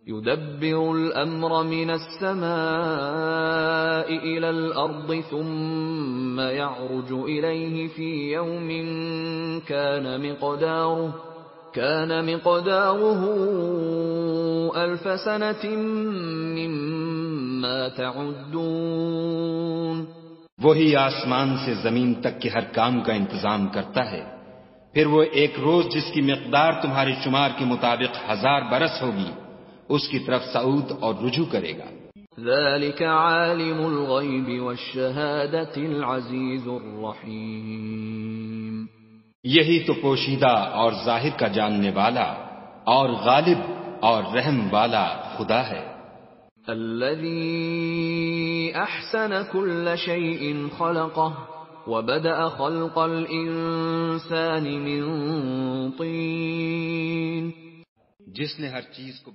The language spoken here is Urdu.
يدبر الأمر من السماء إلى الأرض ثم يعرج إليه في يوم كان مقداره 1000 سنة مما تعدون. وہی آسمان سے زمین تک کے ہر کام کا انتظام کرتا ہے، پھر وہ ایک روز جس کی مقدار تمہارے شمار کے مطابق 1000 برس ہوگی اس کی طرف صعود اور رجوع کرے گا۔ ذلك عالم الغیب والشہادة العزیز الرحیم. یہی تو پوشیدہ اور ظاہر کا جاننے والا اور غالب اور رحم والا خدا ہے۔ الذي احسن كل شيء خلقه وبدأ خلق الانسان من طين. جس نے ہر چیز کو